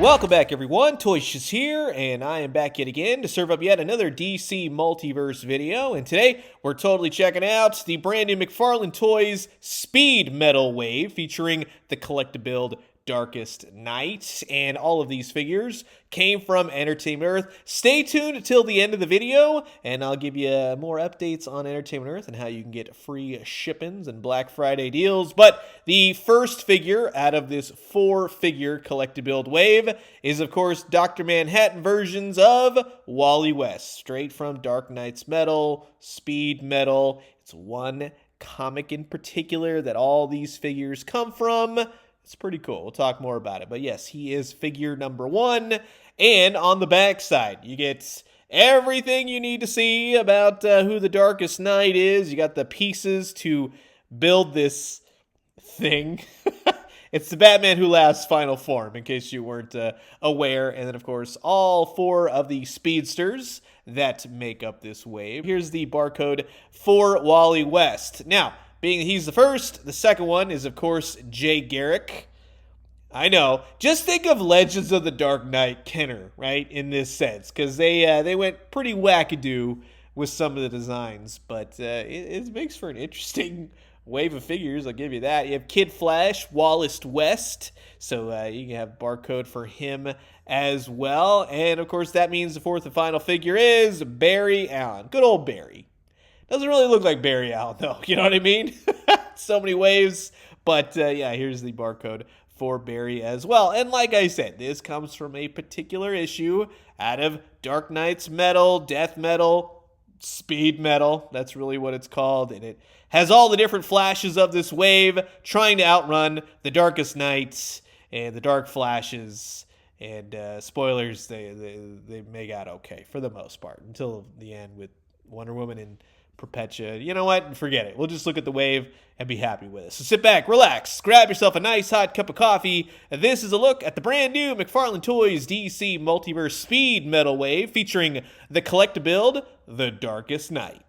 Welcome back, everyone. Toys here, and I am back yet again to serve up yet another DC Multiverse video. And today, we're totally checking out the brand new McFarlane Toys Speed Metal Wave featuring the Collectabuild Darkest Night. And all of these figures came from Entertainment Earth. Stay tuned till the end of the video, and I'll give you more updates on Entertainment Earth and how you can get free shippings and Black Friday deals. But the first figure out of this 4-figure Collectabuild wave is, of course, Dr. Manhattan versions of Wally West, straight from Dark Knight's Metal, Speed Metal. It's one comic in particular that all these figures come from. It's pretty cool. We'll talk more about it. But yes, he is figure number 1. And on the back side, you get everything you need to see about who the Darkest Knight is. You got the pieces to build this thing. It's the Batman Who Laughs final form, in case you weren't aware. And then, of course, all 4 of the speedsters that make up this wave. Here's the barcode for Wally West. Now, being that he's the first, the second one is, of course, Garrick. I know. Just think of Legends of the Dark Knight Kenner, right, in this sense, because they went pretty wackadoo with some of the designs, but it makes for an interesting wave of figures, I'll give you that. You have Kid Flash, Wallace West, so you can have barcode for him as well. And, of course, that means the fourth and final figure is Barry Allen. Good old Barry. Doesn't really look like Barry Allen, though. You know what I mean? So many waves. But, yeah, here's the barcode for Barry as well. And like I said, this comes from a particular issue out of Dark Knight's Metal, Death Metal, Speed Metal. That's really what it's called. And it has all the different flashes of this wave trying to outrun the Darkest Knights and the Dark Flashes. And spoilers, they make out okay for the most part until the end with Wonder Woman and Perpetua. You know what? Forget it. We'll just look at the wave and be happy with it. So sit back, relax, grab yourself a nice hot cup of coffee. This is a look at the brand new McFarlane Toys DC Multiverse Speed Metal Wave featuring the Collectabuild, The Darkest Night.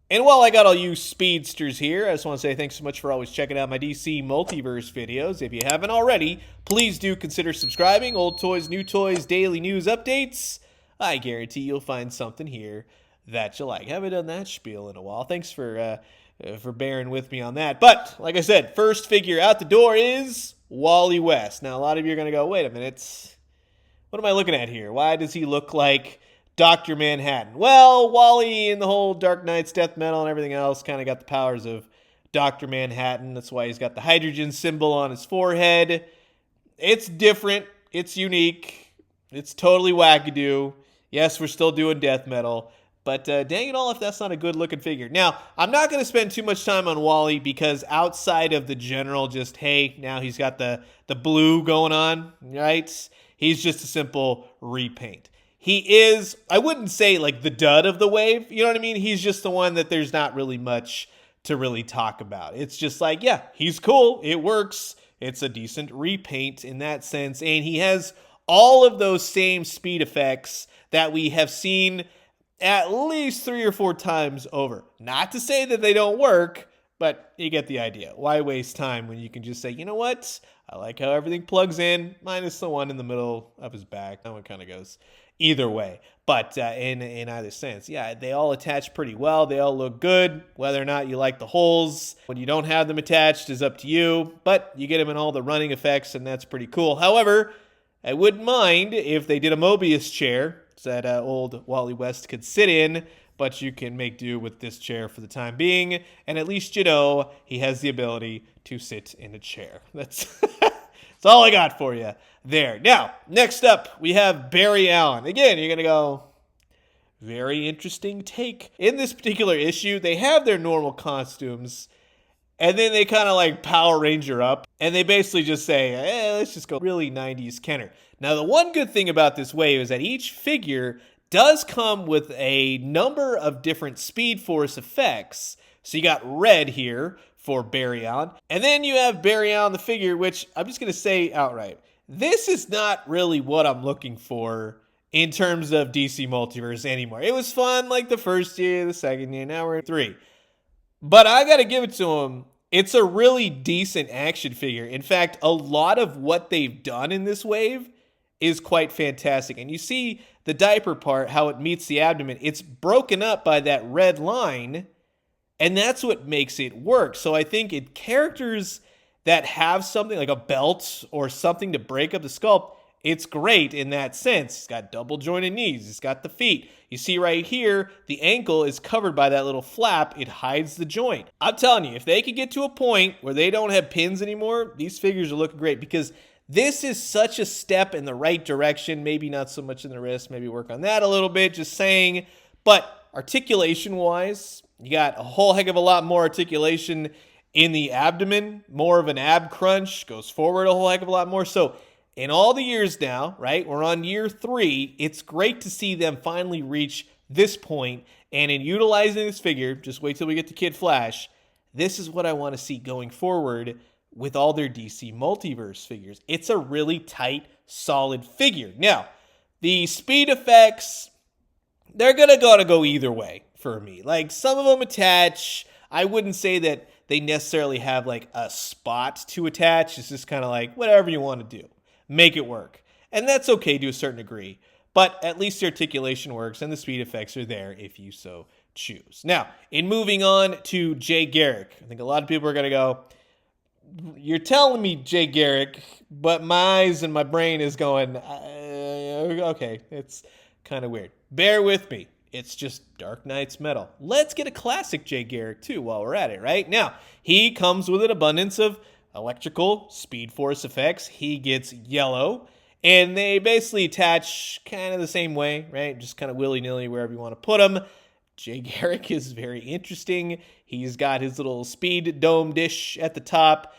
And while I got all you speedsters here, I just want to say thanks so much for always checking out my DC Multiverse videos. If you haven't already, please do consider subscribing. Old toys, new toys, daily news updates. I guarantee you'll find something here that you like. Haven't done that spiel in a while. Thanks for bearing with me on that. But, like I said, first figure out the door is Wally West. Now, a lot of you are going to go, wait a minute, what am I looking at here? Why does he look like Dr. Manhattan? Well, Wally and the whole Dark Knight's Death Metal and everything else kind of got the powers of Dr. Manhattan. That's why he's got the hydrogen symbol on his forehead. It's different. It's unique. It's totally wackadoo. Yes, we're still doing death metal, but dang it all if that's not a good-looking figure. Now, I'm not going to spend too much time on Wally because outside of the general just, hey, now he's got the blue going on, right? He's just a simple repaint. He is, I wouldn't say like the dud of the wave, you know what I mean? He's just the one that there's not really much to really talk about. It's just like, yeah, he's cool, it works, it's a decent repaint in that sense, and he has all of those same speed effects that we have seen at least 3 or 4 times over. Not to say that they don't work, but you get the idea. Why waste time when you can just say, you know what? I like how everything plugs in, minus the one in the middle of his back. That one kind of goes either way. But in either sense, yeah, they all attach pretty well. They all look good. Whether or not you like the holes when you don't have them attached is up to you. But you get them in all the running effects, and that's pretty cool. However, I wouldn't mind if they did a Mobius chair that old Wally West could sit in, but you can make do with this chair for the time being, and at least you know he has the ability to sit in a chair. That's all I got for you there. Now, next up, we have Barry Allen. Again, you're going to go, very interesting take. In this particular issue, they have their normal costumes, and then they kind of like Power Ranger up, and they basically just say, let's just go really 90s Kenner. Now, the one good thing about this wave is that each figure does come with a number of different Speed Force effects. So you got red here for Barry Allen, and then you have Barry Allen the figure, which I'm just going to say outright, this is not really what I'm looking for in terms of DC Multiverse anymore. It was fun like the first year, the second year, now we're in 3. But I got to give it to him. It's a really decent action figure. In fact, a lot of what they've done in this wave is quite fantastic. And you see the diaper part, how it meets the abdomen. It's broken up by that red line, and that's what makes it work. So I think in characters that have something like a belt or something to break up the sculpt, it's great in that sense. It's got double jointed knees. It's got the feet. You see right here, the ankle is covered by that little flap. It hides the joint. I'm telling you, if they could get to a point where they don't have pins anymore, these figures are looking great, because this is such a step in the right direction. Maybe not so much in the wrist. Maybe work on that a little bit, just saying. But articulation-wise, you got a whole heck of a lot more articulation in the abdomen. More of an ab crunch. Goes forward a whole heck of a lot more. So in all the years now, right, we're on year 3, it's great to see them finally reach this point. And in utilizing this figure, just wait till we get to Kid Flash, this is what I want to see going forward with all their DC Multiverse figures. It's a really tight, solid figure. Now, the speed effects, they're going to go either way for me. Like, some of them attach. I wouldn't say that they necessarily have like a spot to attach. It's just kind of like whatever you want to do. Make it work. And that's okay to a certain degree. But at least the articulation works and the speed effects are there if you so choose. Now, in moving on to Jay Garrick, I think a lot of people are going to go, you're telling me Jay Garrick, but my eyes and my brain is going, okay, it's kind of weird. Bear with me. It's just Dark Knight's metal. Let's get a classic Jay Garrick too while we're at it, right? Now, he comes with an abundance of electrical Speed Force effects. He gets yellow, and they basically attach kind of the same way, right? Just kind of willy-nilly wherever you want to put them. Jay Garrick is very interesting. He's got his little speed dome dish at the top.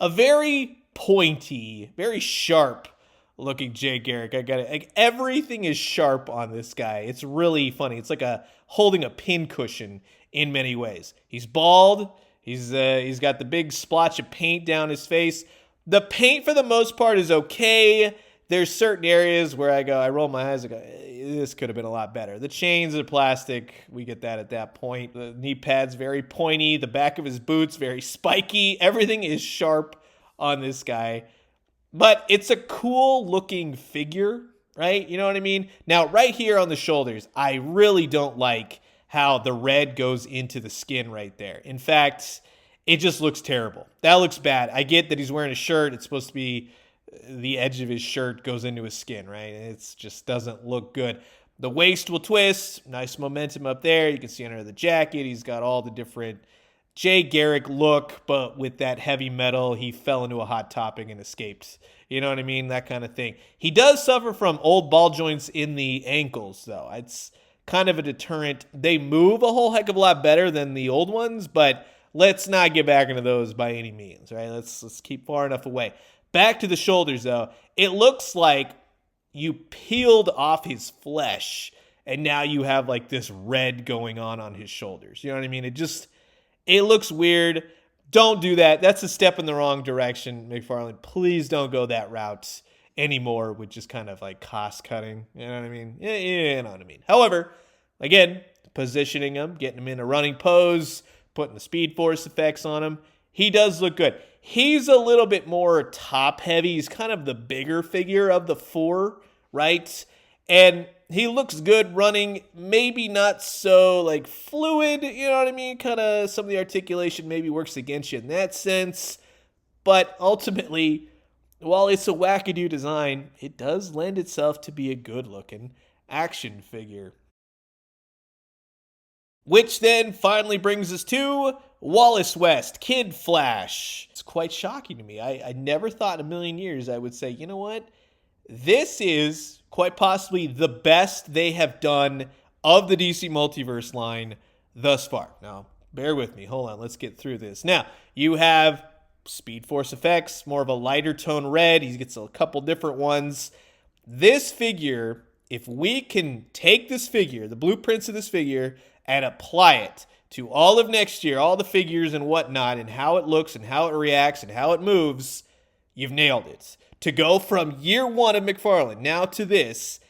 A very pointy, very sharp looking Jay Garrick. I got it. Like, everything is sharp on this guy. It's really funny. It's like holding a pin cushion in many ways. He's bald. He's got the big splotch of paint down his face. The paint, for the most part, is okay. There's certain areas where I roll my eyes, I go, this could have been a lot better. The chains are plastic. We get that at that point. The knee pad's very pointy. The back of his boots, very spiky. Everything is sharp on this guy. But it's a cool looking figure, right? You know what I mean? Now, right here on the shoulders, I really don't like how the red goes into the skin right there. In fact, it just looks terrible. That looks bad. I get that he's wearing a shirt. It's supposed to be the edge of his shirt goes into his skin, right? It just doesn't look good. The waist will twist. Nice momentum up there. You can see under the jacket, he's got all the different Jay Garrick look, but with that heavy metal, he fell into a hot topic and escaped. You know what I mean? That kind of thing. He does suffer from old ball joints in the ankles, though. It's kind of a deterrent. They move a whole heck of a lot better than the old ones, but let's not get back into those by any means, right? Let's keep far enough away. Back to the shoulders, though. It looks like you peeled off his flesh, and now you have like this red going on his shoulders. You know what I mean? It looks weird. Don't do that. That's a step in the wrong direction, McFarlane. Please don't go that route anymore with just kind of like cost cutting. You know what I mean? Yeah, you know what I mean. However, again, positioning him, getting him in a running pose, putting the Speed Force effects on him, he does look good. He's a little bit more top heavy. He's kind of the bigger figure of the 4, right? And he looks good running, maybe not so like fluid, you know what I mean? Kind of some of the articulation maybe works against you in that sense. But ultimately, while it's a wackadoo design, it does lend itself to be a good looking action figure. Which then finally brings us to Wallace West, Kid Flash. It's quite shocking to me. I never thought in a million years I would say, you know what? This is quite possibly the best they have done of the DC Multiverse line thus far. Now, bear with me. Hold on. Let's get through this. Now, you have Speed Force effects, more of a lighter tone red. He gets a couple different ones. This figure, if we can take this figure, the blueprints of this figure, and apply it to all of next year, all the figures and whatnot, and how it looks and how it reacts and how it moves, you've nailed it. To go from year 1 of McFarlane now to this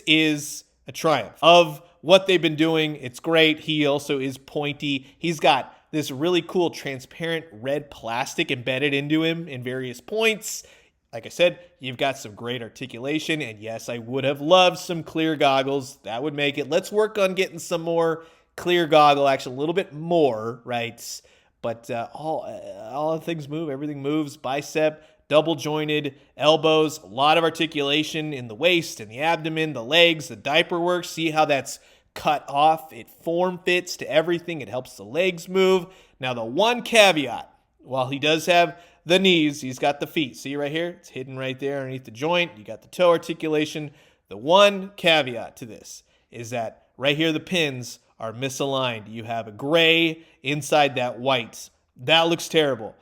is a triumph of what they've been doing. It's great. He also is pointy. He's got this really cool transparent red plastic embedded into him in various points. Like I said, you've got some great articulation, and yes, I would have loved some clear goggles. That would make it. Let's work on getting some more clear goggle action, a little bit more, right? But all the things move, everything moves. Bicep, double jointed, elbows, a lot of articulation in the waist and the abdomen, the legs, the diaper work. See how that's cut off? It form fits to everything. It helps the legs move. Now, the one caveat, while he does have the knees, he's got the feet. See right here? It's hidden right there underneath the joint. You got the toe articulation. The one caveat to this is that right here the pins are misaligned. You have a gray inside that white. That looks terrible.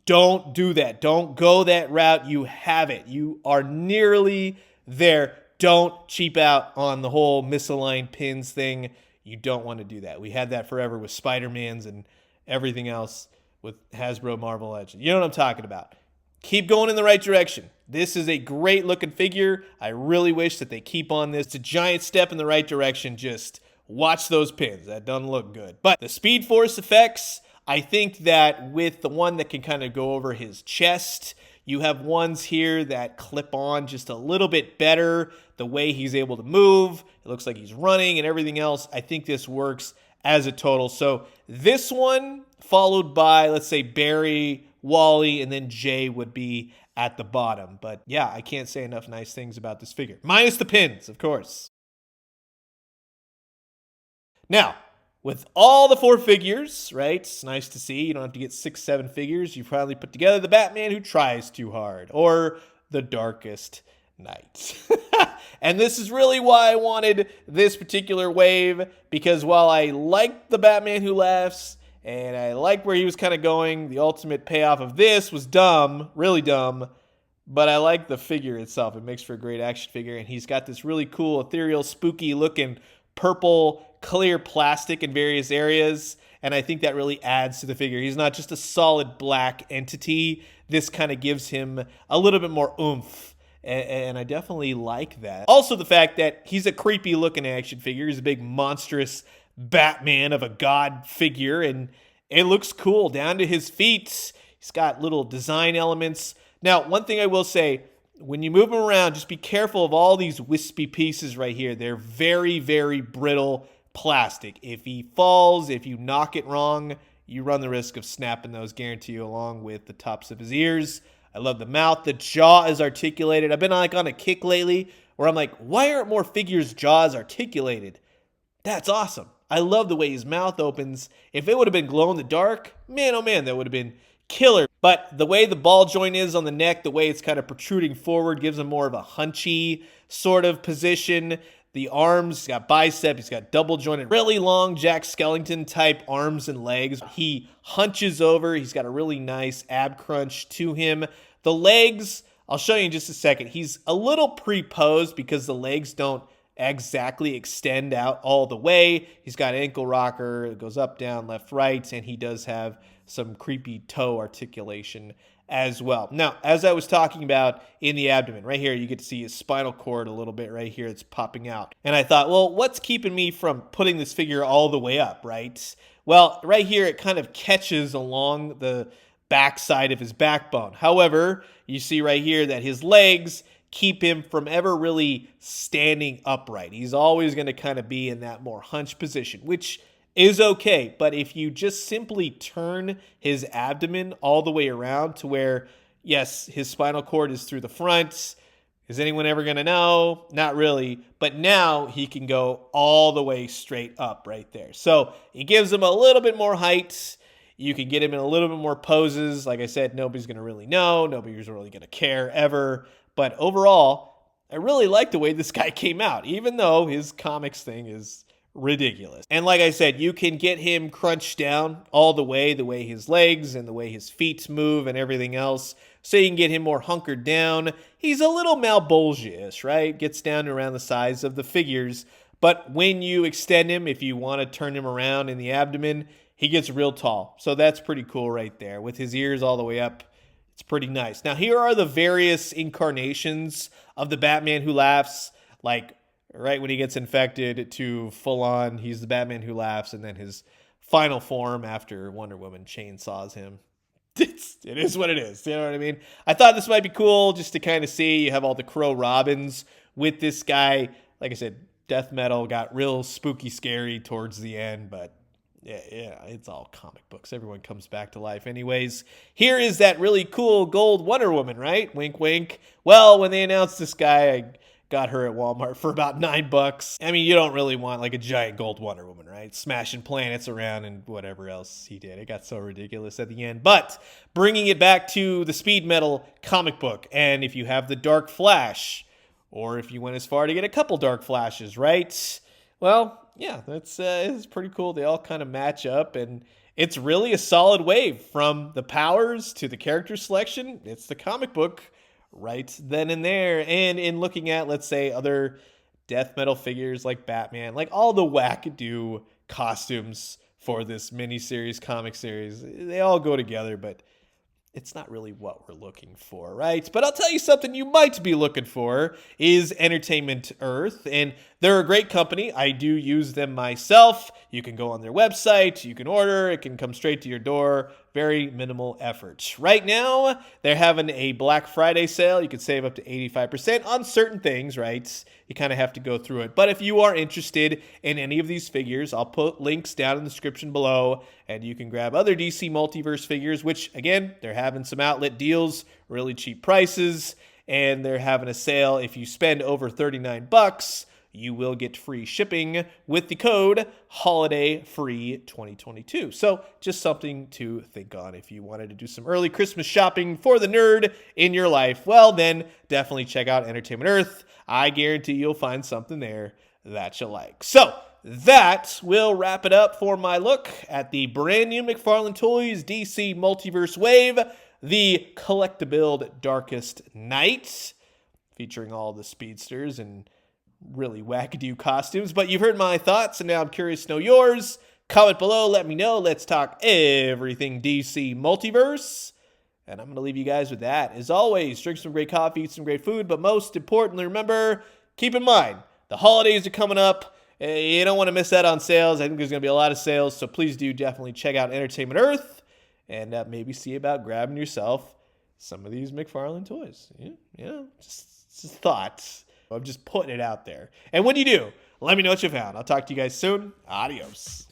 Don't do that. Don't go that route. You have it. You are nearly there. Don't cheap out on the whole misaligned pins thing. You don't want to do that. We had that forever with Spider-Man's and everything else with Hasbro Marvel Legends. You know what I'm talking about. Keep going in the right direction. This is a great looking figure. I really wish that they keep on this. It's a giant step in the right direction. Just watch those pins. That doesn't look good. But the Speed Force effects, I think that with the one that can kind of go over his chest, you have ones here that clip on just a little bit better. The way he's able to move, it looks like he's running and everything else. I think this works as a total. So this one followed by, let's say, Barry, Wally, and then Jay would be at the bottom. But yeah, I can't say enough nice things about this figure. Minus the pins, of course. Now, with all the 4 figures, right, it's nice to see. You don't have to get 6, 7 figures. You finally put together the Batman who tries too hard, or the Darkest Night. And this is really why I wanted this particular wave, because while I liked the Batman who laughs, and I liked where he was kind of going, the ultimate payoff of this was dumb, really dumb, but I like the figure itself. It makes for a great action figure, and he's got this really cool, ethereal, spooky-looking purple clear plastic in various areas, and I think that really adds to the figure. He's not just a solid black entity. This kind of gives him a little bit more oomph, and I definitely like that. Also, the fact that he's a creepy looking action figure. He's a big monstrous Batman of a god figure, and it looks cool down to his feet. He's got little design elements. Now, one thing I will say, when you move him around, just be careful of all these wispy pieces right here. They're very, very brittle plastic. If he falls, if you knock it wrong, you run the risk of snapping those, guarantee you, along with the tops of his ears. I love the mouth. The jaw is articulated. I've been like on a kick lately where I'm like, why aren't more figures' jaws articulated? That's awesome. I love the way his mouth opens. If it would have been glow in the dark, man, oh man, that would have been killer. But the way the ball joint is on the neck, the way it's kind of protruding forward, gives him more of a hunchy sort of position. The arms, he's got bicep, he's got double jointed, really long Jack Skellington type arms and legs. He hunches over, he's got a really nice ab crunch to him. The legs, I'll show you in just a second. He's a little pre-posed because the legs don't exactly extend out all the way. He's got ankle rocker, it goes up, down, left, right, and he does have some creepy toe articulation as well. Now, as I was talking about in the abdomen, right here, you get to see his spinal cord a little bit right here. It's popping out. And I thought, well, what's keeping me from putting this figure all the way up, right? Well, right here, it kind of catches along the backside of his backbone. However, you see right here that his legs keep him from ever really standing upright. He's always going to kind of be in that more hunched position, which is okay. But if you just simply turn his abdomen all the way around to where, yes, his spinal cord is through the front, is anyone ever going to know? Not really. But now he can go all the way straight up right there. So it gives him a little bit more height. You can get him in a little bit more poses. Like I said, nobody's going to really know. Nobody's really going to care ever. But overall, I really like the way this guy came out, even though his comics thing is ridiculous. And like I said, you can get him crunched down all the way his legs and the way his feet move and everything else. So you can get him more hunkered down. He's a little Malbolgia-ish, right? Gets down to around the size of the figures. But when you extend him, if you want to turn him around in the abdomen, he gets real tall. So that's pretty cool right there. With his ears all the way up, it's pretty nice. Now, here are the various incarnations of the Batman who laughs, like right when he gets infected to full on, he's the Batman who laughs, and then his final form after Wonder Woman chainsaws him. It is what it is. You know what I mean? I thought this might be cool just to kind of see. You have all the Crow Robins with this guy. Like I said, death metal got real spooky, scary towards the end, but yeah, it's all comic books. Everyone comes back to life anyways. Here is that really cool gold Wonder Woman, right? Wink, wink. Well, when they announced this guy, I got her at Walmart for about $9. I mean, you don't really want like a giant gold Wonder Woman, right? Smashing planets around and whatever else he did. It got so ridiculous at the end. But bringing it back to the speed metal comic book, and if you have the Dark Flash, or if you went as far to get a couple Dark Flashes, right? Well, yeah, it's pretty cool. They all kind of match up, and it's really a solid wave from the powers to the character selection. It's the comic book right then and there. And in looking at, let's say, other death metal figures like Batman, like all the wackadoo costumes for this miniseries, comic series, they all go together, but it's not really what we're looking for, right? But I'll tell you something you might be looking for is Entertainment Earth, and they're a great company. I do use them myself. You can go on their website, you can order, it can come straight to your door. Very minimal effort. Right now, they're having a Black Friday sale. You can save up to 85% on certain things, right? You kind of have to go through it. But if you are interested in any of these figures, I'll put links down in the description below, and you can grab other DC Multiverse figures, which, again, they're having some outlet deals, really cheap prices, and they're having a sale. If you spend over $39, you will get free shipping with the code HOLIDAYFREE2022. So just something to think on if you wanted to do some early Christmas shopping for the nerd in your life. Well, then definitely check out Entertainment Earth. I guarantee you'll find something there that you like. So that will wrap it up for my look at the brand new McFarlane Toys DC Multiverse Wave, the Collect-A-Build Darkest Night, featuring all the speedsters and really wackadoo costumes. But you've heard my thoughts, and now I'm curious to know yours. Comment below, let me know. Let's talk everything DC Multiverse. And I'm going to leave you guys with that. As always, drink some great coffee, eat some great food, but most importantly, remember, keep in mind, the holidays are coming up. You don't want to miss out on sales. I think there's going to be a lot of sales, so please do definitely check out Entertainment Earth and maybe see about grabbing yourself some of these McFarlane toys. Yeah, just thoughts. I'm just putting it out there. And when you do, let me know what you found. I'll talk to you guys soon. Adios.